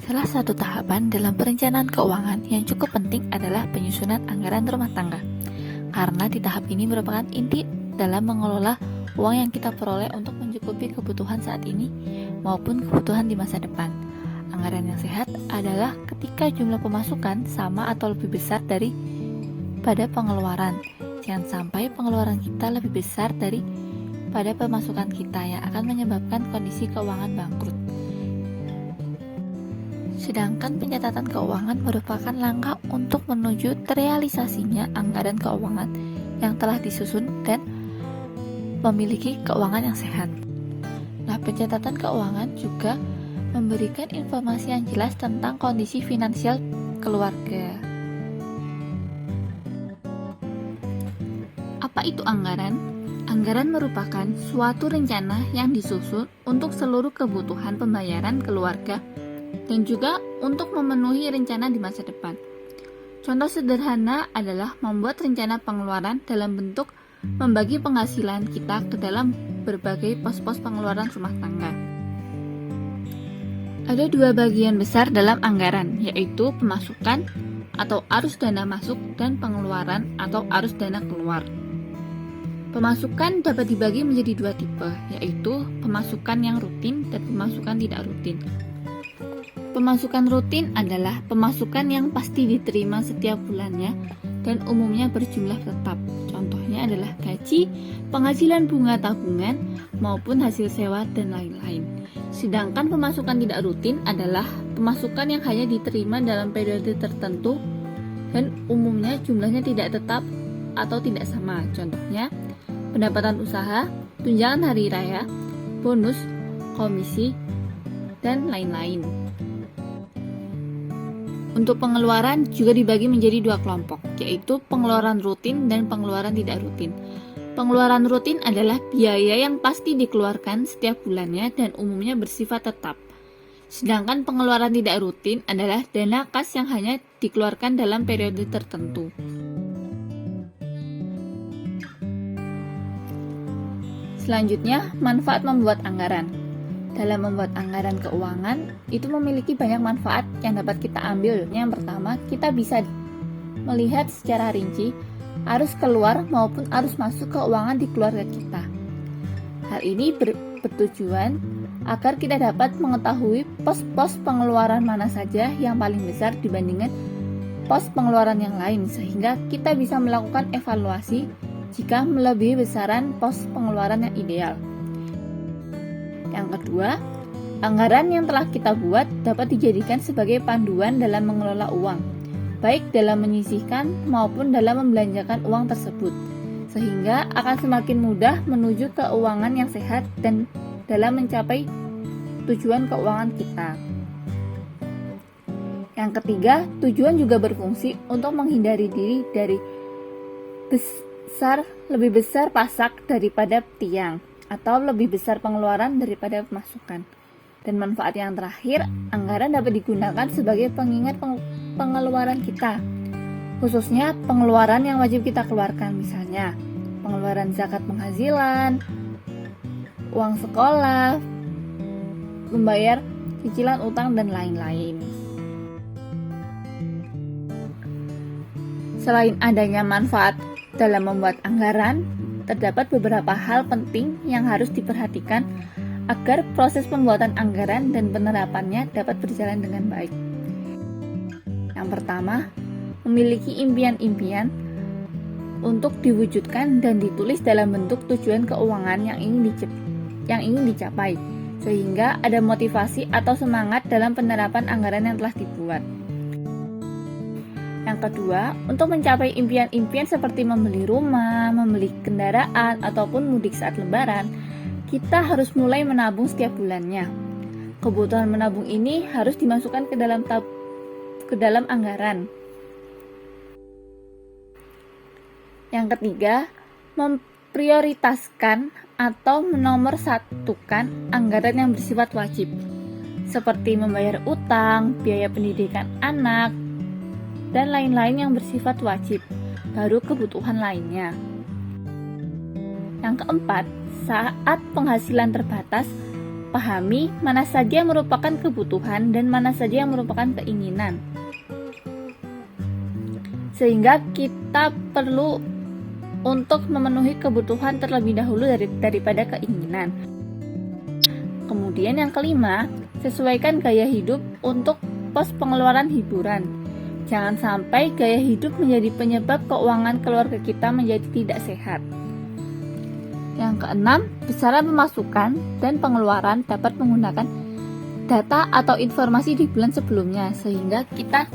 Salah satu tahapan dalam perencanaan keuangan yang cukup penting adalah penyusunan anggaran rumah tangga. Karena di tahap ini merupakan inti dalam mengelola uang yang kita peroleh untuk mencukupi kebutuhan saat ini maupun kebutuhan di masa depan. Anggaran yang sehat adalah ketika jumlah pemasukan sama atau lebih besar daripada pengeluaran. Jangan sampai pengeluaran kita lebih besar daripada pemasukan kita yang akan menyebabkan kondisi keuangan bangkrut. Sedangkan pencatatan keuangan merupakan langkah untuk menuju terrealisasinya anggaran keuangan yang telah disusun dan memiliki keuangan yang sehat. Nah, pencatatan keuangan juga memberikan informasi yang jelas tentang kondisi finansial keluarga. Apa itu anggaran? Anggaran merupakan suatu rencana yang disusun untuk seluruh kebutuhan pembayaran keluarga dan juga untuk memenuhi rencana di masa depan. Contoh sederhana adalah membuat rencana pengeluaran dalam bentuk membagi penghasilan kita ke dalam berbagai pos-pos pengeluaran rumah tangga. Ada dua bagian besar dalam anggaran, yaitu pemasukan atau arus dana masuk dan pengeluaran atau arus dana keluar. Pemasukan dapat dibagi menjadi dua tipe, yaitu pemasukan yang rutin dan pemasukan tidak rutin. Pemasukan rutin adalah pemasukan yang pasti diterima setiap bulannya dan umumnya berjumlah tetap. Contohnya adalah gaji, penghasilan bunga tabungan, maupun hasil sewa dan lain-lain. Sedangkan pemasukan tidak rutin adalah pemasukan yang hanya diterima dalam periode tertentu dan umumnya jumlahnya tidak tetap atau tidak sama. Contohnya, pendapatan usaha, tunjangan hari raya, bonus, komisi, dan lain-lain. Untuk pengeluaran juga dibagi menjadi dua kelompok, yaitu pengeluaran rutin dan pengeluaran tidak rutin. Pengeluaran rutin adalah biaya yang pasti dikeluarkan setiap bulannya dan umumnya bersifat tetap. Sedangkan pengeluaran tidak rutin adalah dana kas yang hanya dikeluarkan dalam periode tertentu. Selanjutnya, manfaat membuat anggaran. Dalam membuat anggaran keuangan, itu memiliki banyak manfaat yang dapat kita ambil. Yang pertama, kita bisa melihat secara rinci arus keluar maupun arus masuk keuangan di keluarga kita. Hal ini bertujuan agar kita dapat mengetahui pos-pos pengeluaran mana saja yang paling besar dibandingkan pos pengeluaran yang lain, sehingga kita bisa melakukan evaluasi jika melebihi besaran pos pengeluaran yang ideal. Yang kedua, anggaran yang telah kita buat dapat dijadikan sebagai panduan dalam mengelola uang, baik dalam menyisihkan maupun dalam membelanjakan uang tersebut, sehingga akan semakin mudah menuju keuangan yang sehat dan dalam mencapai tujuan keuangan kita. Yang ketiga, tujuan juga berfungsi untuk menghindari diri dari lebih besar pasak daripada tiang, atau lebih besar pengeluaran daripada pemasukan. Dan manfaat yang terakhir, anggaran dapat digunakan sebagai pengingat pengeluaran kita, khususnya pengeluaran yang wajib kita keluarkan, misalnya pengeluaran zakat penghasilan, uang sekolah, membayar cicilan utang, dan lain-lain. Selain adanya manfaat dalam membuat anggaran, terdapat beberapa hal penting yang harus diperhatikan agar proses pembuatan anggaran dan penerapannya dapat berjalan dengan baik. Yang pertama, memiliki impian-impian untuk diwujudkan dan ditulis dalam bentuk tujuan keuangan yang ingin dicapai, sehingga ada motivasi atau semangat dalam penerapan anggaran yang telah dibuat. Yang kedua, untuk mencapai impian-impian seperti membeli rumah, membeli kendaraan, ataupun mudik saat lebaran, kita harus mulai menabung setiap bulannya. Kebutuhan menabung ini harus dimasukkan ke dalam anggaran. Yang ketiga, memprioritaskan atau menomorsatukan anggaran yang bersifat wajib, seperti membayar utang, biaya pendidikan anak, dan lain-lain yang bersifat wajib, baru kebutuhan lainnya. Yang keempat, saat penghasilan terbatas, memahami mana saja yang merupakan kebutuhan dan mana saja yang merupakan keinginan. Sehingga kita perlu untuk memenuhi kebutuhan terlebih dahulu daripada keinginan. Kemudian yang kelima, sesuaikan gaya hidup untuk pos pengeluaran hiburan. Jangan sampai gaya hidup menjadi penyebab keuangan keluarga kita menjadi tidak sehat. Yang keenam, besaran pemasukan dan pengeluaran dapat menggunakan data atau informasi di bulan sebelumnya, sehingga kita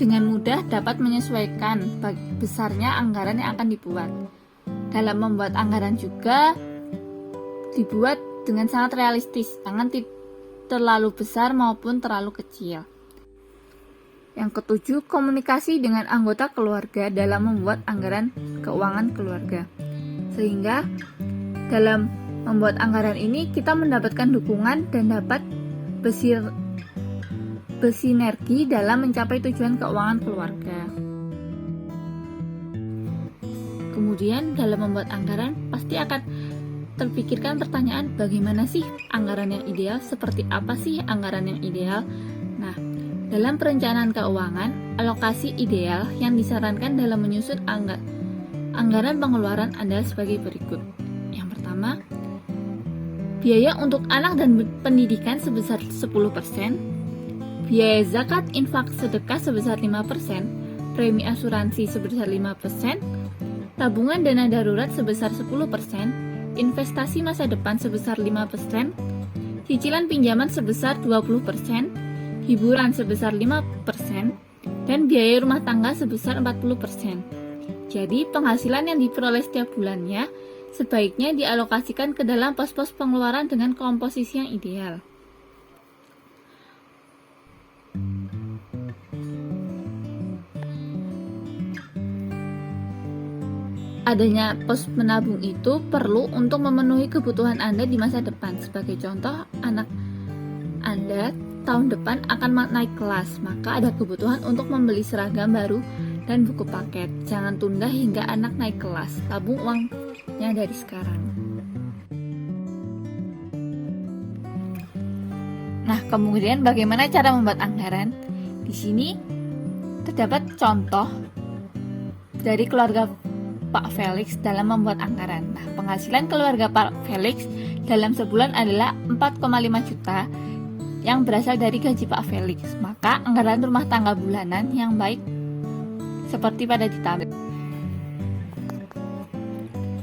dengan mudah dapat menyesuaikan besarnya anggaran yang akan dibuat. Dalam membuat anggaran juga dibuat dengan sangat realistis, jangan terlalu besar maupun terlalu kecil. Yang ketujuh, komunikasi dengan anggota keluarga dalam membuat anggaran keuangan keluarga. Sehingga dalam membuat anggaran ini kita mendapatkan dukungan dan dapat bersinergi dalam mencapai tujuan keuangan keluarga. Kemudian dalam membuat anggaran pasti akan terpikirkan pertanyaan, bagaimana sih anggaran yang ideal? Seperti apa sih anggaran yang ideal? Nah, dalam perencanaan keuangan, alokasi ideal yang disarankan dalam menyusun anggaran pengeluaran adalah sebagai berikut. Yang pertama, biaya untuk anak dan pendidikan sebesar 10%, biaya zakat infak sedekah sebesar 5%, premi asuransi sebesar 5%, tabungan dana darurat sebesar 10%, investasi masa depan sebesar 5%, cicilan pinjaman sebesar 20%, hiburan sebesar 5%, dan biaya rumah tangga sebesar 40%. Jadi, penghasilan yang diperoleh setiap bulannya sebaiknya dialokasikan ke dalam pos-pos pengeluaran dengan komposisi yang ideal. Adanya pos menabung itu perlu untuk memenuhi kebutuhan Anda di masa depan. Sebagai contoh, anak Anda tahun depan akan naik kelas, maka ada kebutuhan untuk membeli seragam baru dan buku paket. Jangan tunda hingga anak naik kelas, tabung uangnya dari sekarang. Nah, kemudian bagaimana cara membuat anggaran? Di sini terdapat contoh dari keluarga Pak Felix dalam membuat anggaran. Nah, penghasilan keluarga Pak Felix dalam sebulan adalah 4,5 juta yang berasal dari gaji Pak Felix. Maka anggaran rumah tangga bulanan yang baik seperti pada di tabel.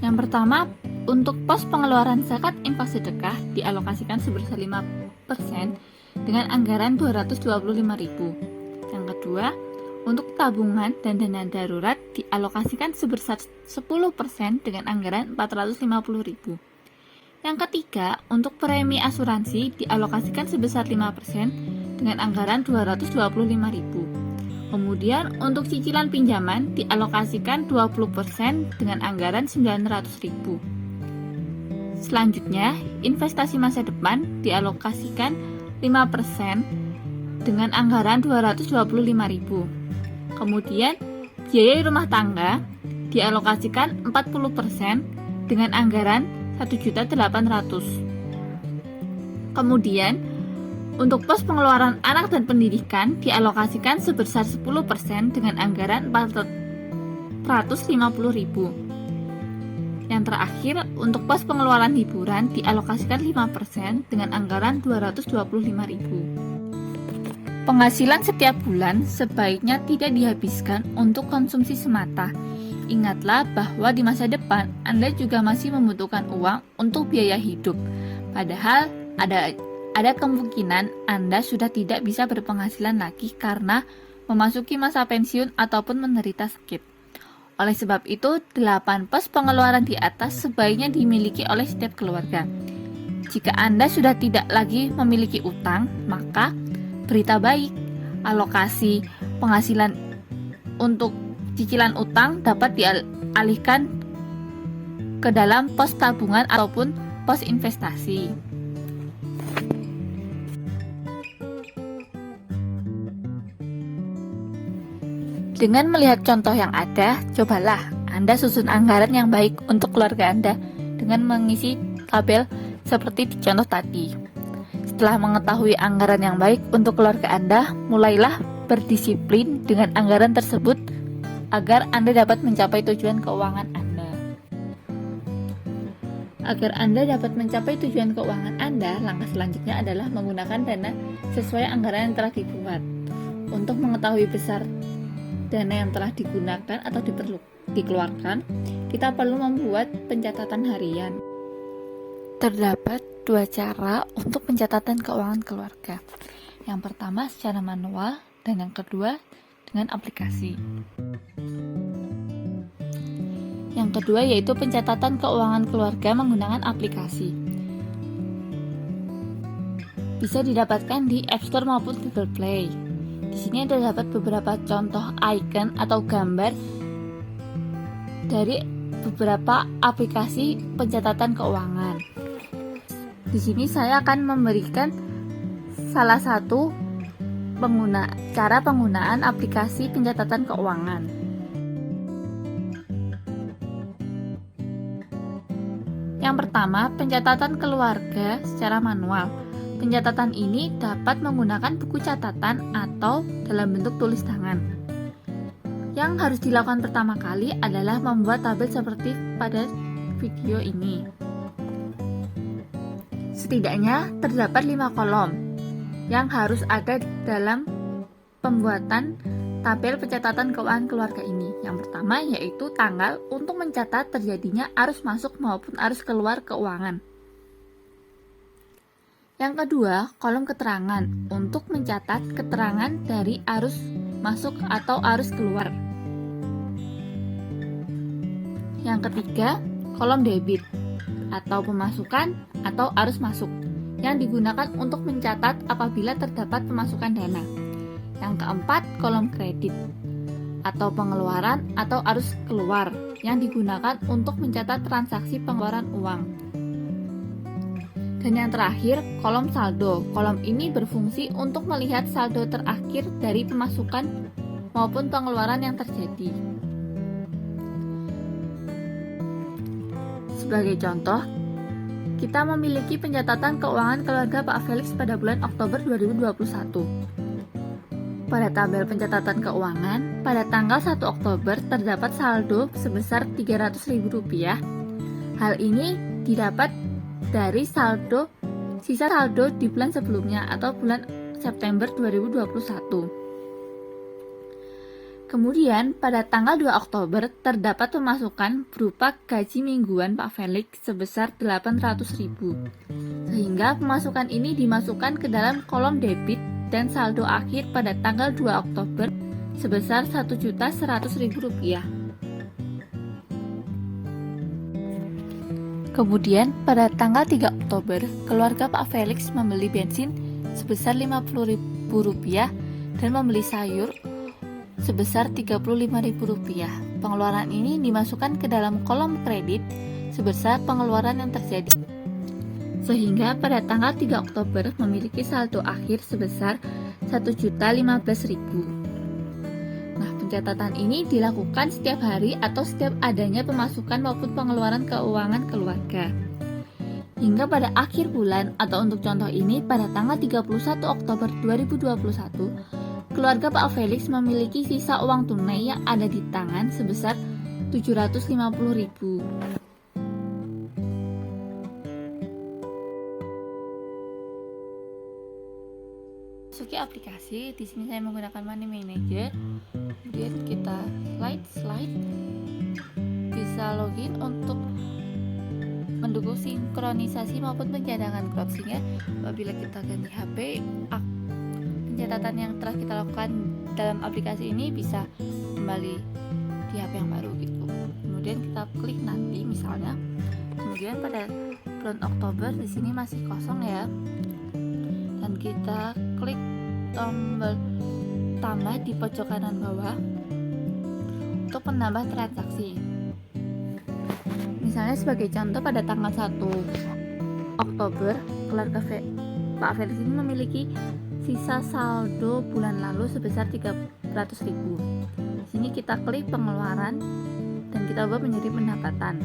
Yang pertama, untuk pos pengeluaran zakat infak sedekah dialokasikan sebesar 5% dengan anggaran 225.000. Yang kedua, untuk tabungan dan dana darurat dialokasikan sebesar 10% dengan anggaran 450.000. Yang ketiga, untuk premi asuransi dialokasikan sebesar 5% dengan anggaran 225.000. Kemudian, untuk cicilan pinjaman dialokasikan 20% dengan anggaran 900.000. Selanjutnya, investasi masa depan dialokasikan 5% dengan anggaran 225.000. Kemudian, biaya rumah tangga dialokasikan 40% dengan anggaran 1.800.000. Kemudian, untuk pos pengeluaran anak dan pendidikan dialokasikan sebesar 10% dengan anggaran 450.000. Yang terakhir, untuk pos pengeluaran hiburan dialokasikan 5% dengan anggaran 225.000. Penghasilan setiap bulan sebaiknya tidak dihabiskan untuk konsumsi semata. Ingatlah bahwa di masa depan Anda juga masih membutuhkan uang untuk biaya hidup. Padahal ada kemungkinan Anda sudah tidak bisa berpenghasilan lagi karena memasuki masa pensiun ataupun menderita sakit. Oleh sebab itu, 8 pos pengeluaran di atas sebaiknya dimiliki oleh setiap keluarga. Jika Anda sudah tidak lagi memiliki utang, maka berita baik, alokasi penghasilan untuk cicilan utang dapat dialihkan ke dalam pos tabungan ataupun pos investasi. Dengan melihat contoh yang ada, cobalah Anda susun anggaran yang baik untuk keluarga Anda dengan mengisi tabel seperti di contoh tadi. Setelah mengetahui anggaran yang baik untuk keluarga Anda, mulailah berdisiplin dengan anggaran tersebut agar Anda dapat mencapai tujuan keuangan Anda. Agar Anda dapat mencapai tujuan keuangan Anda, langkah selanjutnya adalah menggunakan dana sesuai anggaran yang telah dibuat. Untuk mengetahui besar dana yang telah digunakan atau dikeluarkan, kita perlu membuat pencatatan harian. Terdapat dua cara untuk pencatatan keuangan keluarga. Yang pertama secara manual dan yang kedua dengan aplikasi. Yang kedua yaitu pencatatan keuangan keluarga menggunakan aplikasi. Bisa didapatkan di App Store maupun Google Play. Di sini terdapat beberapa contoh icon atau gambar dari beberapa aplikasi pencatatan keuangan. Di sini saya akan memberikan salah satu cara penggunaan aplikasi pencatatan keuangan. Yang pertama, pencatatan keluarga secara manual. Pencatatan ini dapat menggunakan buku catatan atau dalam bentuk tulis tangan. Yang harus dilakukan pertama kali adalah membuat tabel seperti pada video ini. Setidaknya terdapat 5 kolom yang harus ada dalam pembuatan tabel pencatatan keuangan keluarga ini. Yang pertama yaitu tanggal untuk mencatat terjadinya arus masuk maupun arus keluar keuangan. Yang kedua, kolom keterangan untuk mencatat keterangan dari arus masuk atau arus keluar. Yang ketiga, kolom debit atau pemasukan atau arus masuk yang digunakan untuk mencatat apabila terdapat pemasukan dana. Yang keempat, kolom kredit atau pengeluaran atau arus keluar yang digunakan untuk mencatat transaksi pengeluaran uang. Dan yang terakhir, kolom saldo. Kolom ini berfungsi untuk melihat saldo terakhir dari pemasukan maupun pengeluaran yang terjadi. Sebagai contoh, kita memiliki pencatatan keuangan keluarga Pak Felix pada bulan Oktober 2021. Pada tabel pencatatan keuangan, pada tanggal 1 Oktober terdapat saldo sebesar Rp300.000. Hal ini didapat dari sisa saldo di bulan sebelumnya atau bulan September 2021. Kemudian pada tanggal 2 Oktober terdapat pemasukan berupa gaji mingguan Pak Felix sebesar Rp800.000. Sehingga pemasukan ini dimasukkan ke dalam kolom debit dan saldo akhir pada tanggal 2 Oktober sebesar Rp1.100.000. Kemudian pada tanggal 3 Oktober keluarga Pak Felix membeli bensin sebesar Rp50.000 dan membeli sayur sebesar Rp35.000. Pengeluaran ini dimasukkan ke dalam kolom kredit sebesar pengeluaran yang terjadi. Sehingga pada tanggal 3 Oktober memiliki saldo akhir sebesar Rp1.015.000. Nah, pencatatan ini dilakukan setiap hari atau setiap adanya pemasukan maupun pengeluaran keuangan keluarga. Hingga pada akhir bulan atau untuk contoh ini pada tanggal 31 Oktober 2021, keluarga Pak Felix memiliki sisa uang tunai yang ada di tangan sebesar Rp750.000. Masuki aplikasi, di sini saya menggunakan Money Manager. Kemudian kita slide, bisa login untuk mendukung sinkronisasi maupun pencadangan closingnya. Apabila kita ganti HP, pencatatan yang telah kita lakukan dalam aplikasi ini bisa kembali di HP yang baru gitu. Kemudian kita klik nanti misalnya. Kemudian pada bulan Oktober di sini masih kosong ya. Dan kita klik tombol tambah di pojok kanan bawah untuk menambah transaksi. Misalnya sebagai contoh pada tanggal 1 Oktober keluarga Pak Felix ini memiliki sisa saldo bulan lalu sebesar Rp300.000. Di sini kita klik pengeluaran dan kita ubah menjadi pendapatan.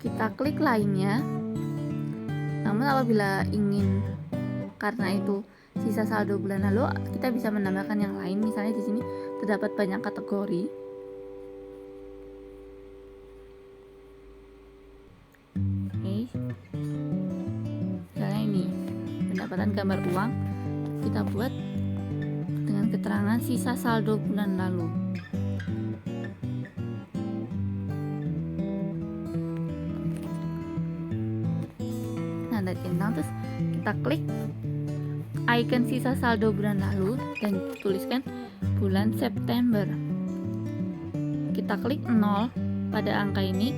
Kita klik lainnya Namun apabila ingin karena itu sisa saldo bulan lalu, kita bisa menambahkan yang lain. Misalnya di sini terdapat banyak kategori. Oke. Misalnya ini pendapatan gambar uang, kita buat dengan keterangan sisa saldo bulan lalu. Tanda centang, terus kita klik icon sisa saldo bulan lalu dan tuliskan bulan September. Kita klik 0 pada angka ini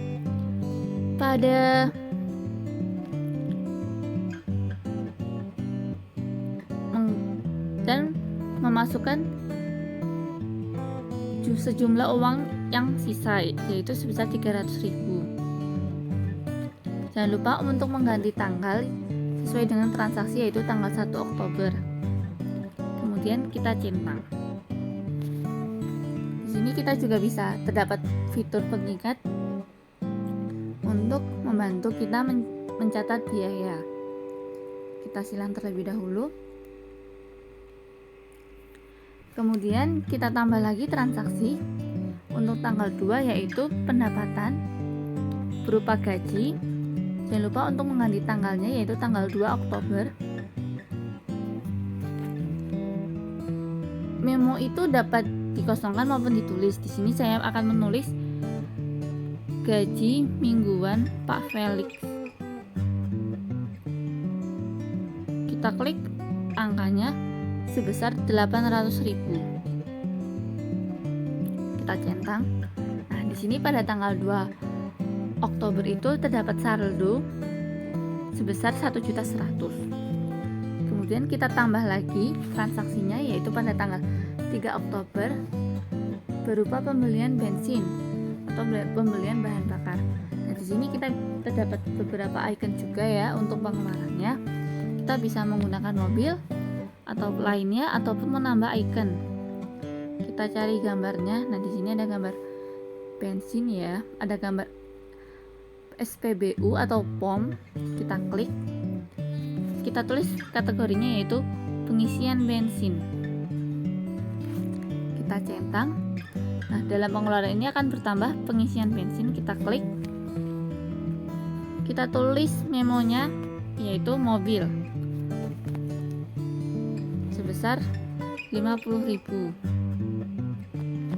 dan memasukkan sejumlah uang yang sisa, yaitu sebesar 300.000. Jangan lupa untuk mengganti tanggal sesuai dengan transaksi, yaitu tanggal 1 Oktober. Kemudian kita centang. Di sini kita juga bisa terdapat fitur pengingat untuk membantu kita mencatat biaya. Kita silang terlebih dahulu. Kemudian kita tambah lagi transaksi untuk tanggal 2, yaitu pendapatan berupa gaji. Jangan lupa untuk mengganti tanggalnya, yaitu tanggal 2 Oktober. Memo itu dapat dikosongkan maupun ditulis. Di sini saya akan menulis gaji mingguan Pak Felix. Kita klik angkanya sebesar 800.000. Kita centang. Nah, di sini pada tanggal 2 Oktober itu terdapat saldo sebesar 1.100.000. Kemudian kita tambah lagi transaksinya, yaitu pada tanggal 3 Oktober berupa pembelian bensin atau pembelian bahan bakar. Nah, di sini kita terdapat beberapa icon juga ya untuk pengeluarannya. Kita bisa menggunakan mobil atau lainnya ataupun menambah icon. Kita cari gambarnya. Nah, di sini ada gambar bensin ya, ada gambar SPBU atau POM. Kita klik, kita tulis kategorinya yaitu pengisian bensin. Kita centang. Nah, dalam pengeluaran ini akan bertambah pengisian bensin. Kita klik, kita tulis memonya yaitu mobil sebesar 50.000.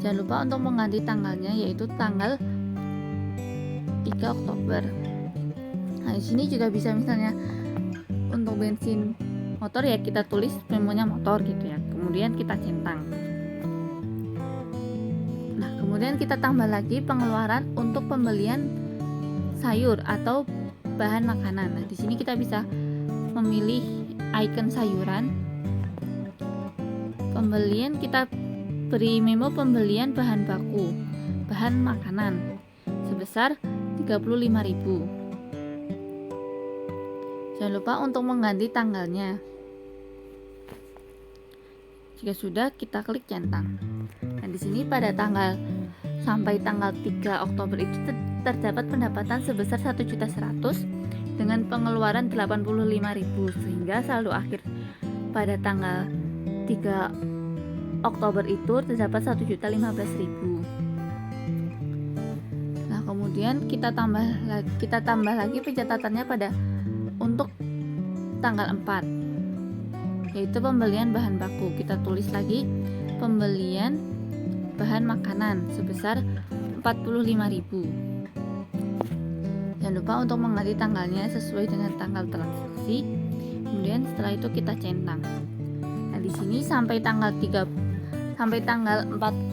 Jangan lupa untuk mengganti tanggalnya, yaitu tanggal 3 Oktober. Nah, di sini juga bisa misalnya untuk bensin motor ya kita tulis memonya motor gitu ya. Kemudian kita centang. Nah, kemudian kita tambah lagi pengeluaran untuk pembelian sayur atau bahan makanan. Nah, di sini kita bisa memilih icon sayuran. Pembelian, kita beri memo pembelian bahan baku, bahan makanan sebesar 35.000. Jangan lupa untuk mengganti tanggalnya. Jika sudah, kita klik centang. Nah, di sini pada tanggal sampai tanggal 3 Oktober itu terdapat pendapatan sebesar 1.100.000 dengan pengeluaran 85.000, sehingga saldo akhir pada tanggal 3 Oktober itu terdapat 1.015.000. Nah, kemudian kita tambah lagi pencatatannya pada untuk tanggal 4, yaitu pembelian bahan baku. Kita tulis lagi pembelian bahan makanan sebesar 45.000. Jangan lupa untuk mengganti tanggalnya sesuai dengan tanggal transaksi. Kemudian setelah itu kita centang. Nah, di sini sampai tanggal 4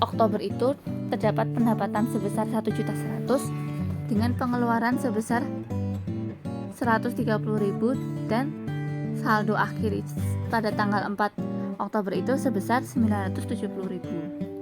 Oktober itu terdapat pendapatan sebesar 1.100.000 dengan pengeluaran sebesar 130.000 dan saldo akhir pada tanggal 4 Oktober itu sebesar 970.000.